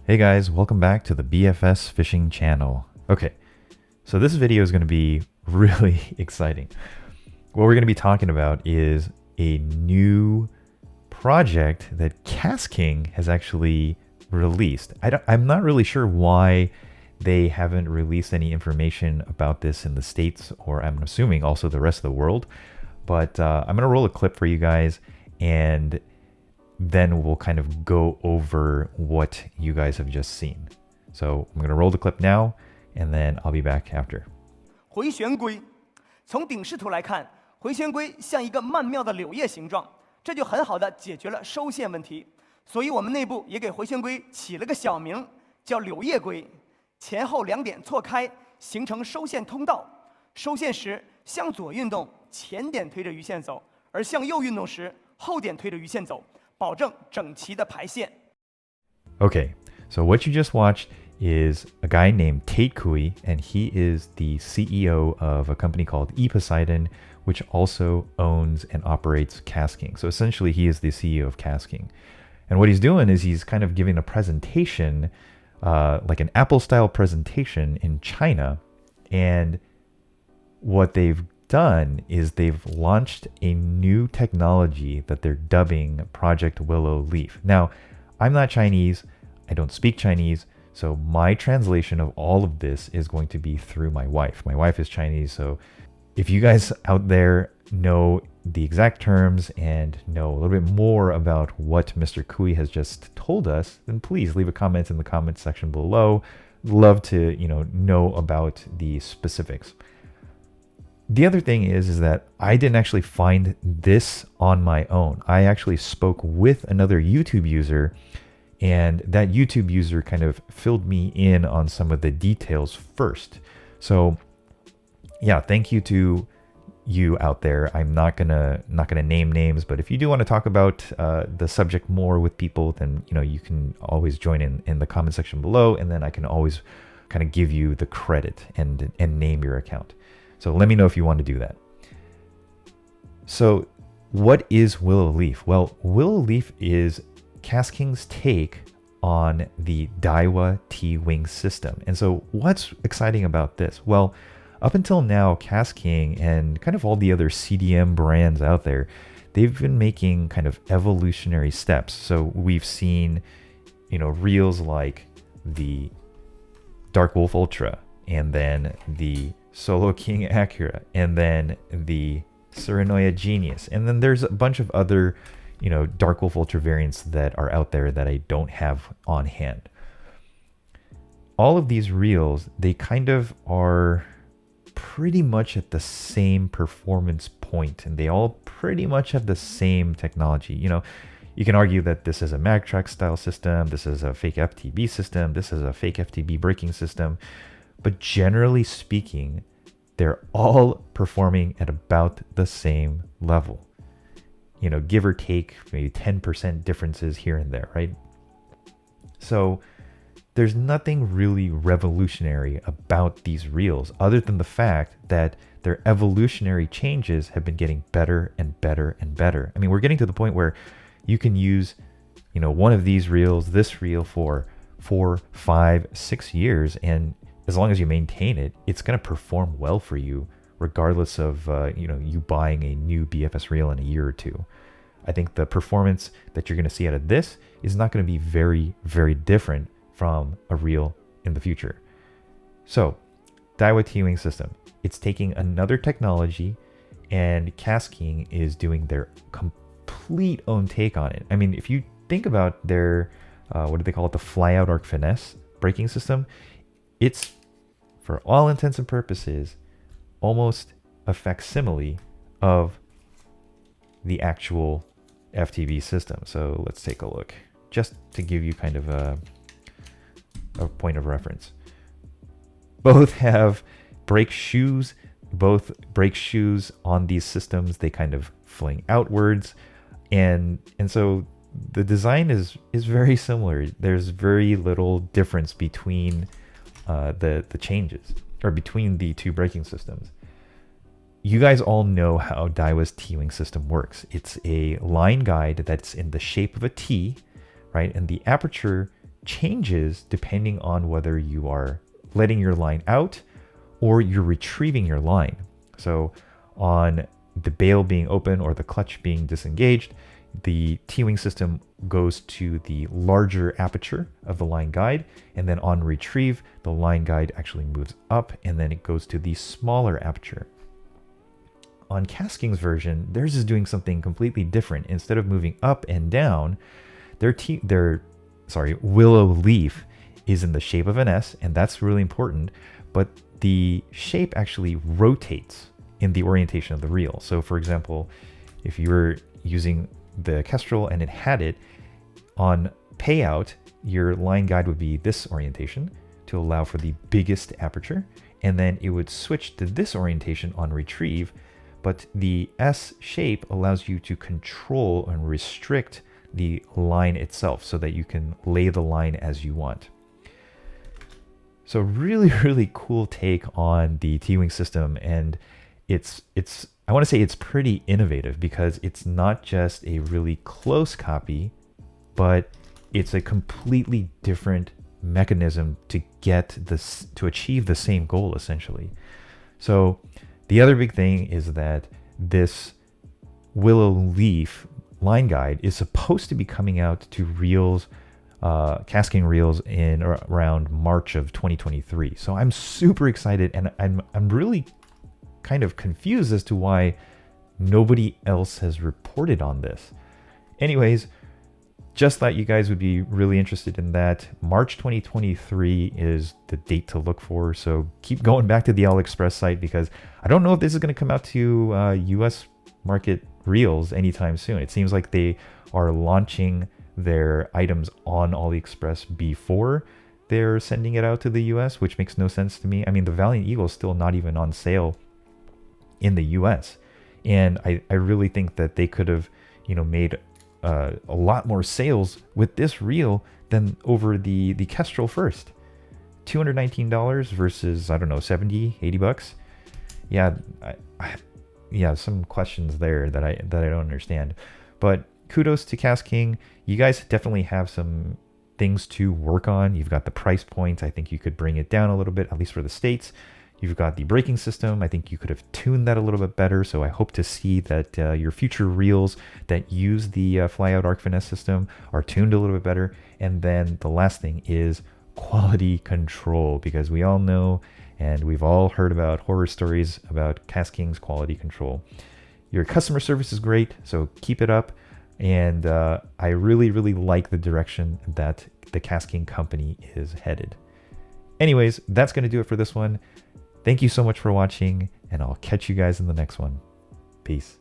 Hey guys, welcome back to the BFS Fishing channel. Okay, so this video is going to be really exciting. What we're going to be talking about is a new project that Kastking has actually released. I'm not really sure why they haven't released any information about this in the States, or I'm assuming also the rest of the world. But I'm going to roll a clip for you guys, and then we'll kind of go over what you guys have just seen. So I'm going to roll the clip now, and then I'll be back after. 回旋龟，从顶视图来看，回旋龟像一个曼妙的柳叶形状，这就很好的解决了收线问题。所以我们内部也给回旋龟起了个小名，叫柳叶龟。前后两点错开，形成收线通道。收线时向左运动，前点推着鱼线走；而向右运动时，后点推着鱼线走。 保证整齐的排线。 Okay, so what you just watched is a guy named Tate Kui, and he is the CEO of a company called Poseidon, which also owns and operates Kastking. So essentially, he is the CEO of Kastking. And what he's doing is he's kind of giving a presentation, like an Apple-style presentation in China. And what they've done is they've launched a new technology that they're dubbing Project Willow Leaf. Now, I'm not Chinese, I don't speak Chinese, so my translation of all of this is going to be through my wife. My wife is Chinese, so if you guys out there know the exact terms and know a little bit more about what Mr. Kui has just told us, then please leave a comment in the comment section below. Love to, know about the specifics. The other thing is that I didn't actually find this on my own. I actually spoke with another YouTube user, and that YouTube user kind of filled me in on some of the details first. So yeah, thank you to you out there. I'm not gonna name names, but if you do want to talk about the subject more with people, then you can always join in the comment section below, and then I can always kind of give you the credit and name your account. So let me know if you want to do that. So what is Willow Leaf? Well, Willow Leaf is Kastking's take on the DAIWA T-Wing system. And so what's exciting about this? Well, up until now, Kastking and kind of all the other CDM brands out there, they've been making kind of evolutionary steps. So we've seen, reels like the Dark Wolf Ultra, and then the Solo King Acura, and then the Surinoya Genius, and then there's a bunch of other, Dark Wolf Ultra variants that are out there that I don't have on hand. All of these reels, they kind of are pretty much at the same performance point, and they all pretty much have the same technology. You can argue that this is a MagTrack style system, this is a fake FTB system, this is a fake FTB braking system. But generally speaking, they're all performing at about the same level. Give or take maybe 10% differences here and there, right? So there's nothing really revolutionary about these reels other than the fact that their evolutionary changes have been getting better and better and better. I mean, we're getting to the point where you can use, one of these reels, this reel for 4, 5, 6 years, and as long as you maintain it, it's going to perform well for you, regardless of you buying a new BFS reel in a year or two. I think the performance that you're going to see out of this is not going to be very, very different from a reel in the future. So, DAIWA T-Wing system, it's taking another technology, and Kastking is doing their complete own take on it. I mean, if you think about their, what do they call it, the Flyout Arc Finesse braking system, it's, for all intents and purposes, almost a facsimile of the actual FTB system. So let's take a look, just to give you kind of a point of reference. Both have brake shoes. Both brake shoes on these systems, they kind of fling outwards. And so the design is very similar. There's very little difference between the changes, or between the two braking systems. You guys all know how DAIWA's T-Wing system works. It's a line guide that's in the shape of a T, right? And the aperture changes depending on whether you are letting your line out or you're retrieving your line. So on the bail being open or the clutch being disengaged, the T-wing system goes to the larger aperture of the line guide, and then on retrieve, the line guide actually moves up and then it goes to the smaller aperture. On Kastking's version, theirs is doing something completely different. Instead of moving up and down, their Willow Leaf is in the shape of an S, and that's really important, but the shape actually rotates in the orientation of the reel. So for example, if you were using the Kestrel and it had it on payout, your line guide would be this orientation to allow for the biggest aperture, and then it would switch to this orientation on retrieve, but the S shape allows you to control and restrict the line itself so that you can lay the line as you want. So really, really cool take on the T-wing system, and I want to say it's pretty innovative because it's not just a really close copy, but it's a completely different mechanism to achieve the same goal essentially. So the other big thing is that this Willow Leaf line guide is supposed to be coming out to reels, Kastking reels in around March of 2023. So I'm super excited, and I'm really kind of confused as to why nobody else has reported on this. Anyways, just thought you guys would be really interested in that. March 2023 is the date to look for, so keep going back to the AliExpress site because I don't know if this is going to come out to US market reels anytime soon. It seems like they are launching their items on AliExpress before they're sending it out to the US, which makes no sense to me. I mean, the Valiant Eagle is still not even on sale in the US, and I really think that they could have, made a lot more sales with this reel than over the Kestrel first. $219 versus, I don't know, 70, 80 bucks. Yeah, some questions there that I don't understand. But kudos to Kastking. You guys definitely have some things to work on. You've got the price point. I think you could bring it down a little bit, at least for the States. You've got the braking system. I think you could have tuned that a little bit better. So I hope to see that your future reels that use the Flyout Arc Finesse system are tuned a little bit better. And then the last thing is quality control, because we all know and we've all heard about horror stories about Kastking's quality control. Your customer service is great, so keep it up. And I really, really like the direction that the Kastking company is headed. Anyways, that's going to do it for this one. Thank you so much for watching, and I'll catch you guys in the next one. Peace.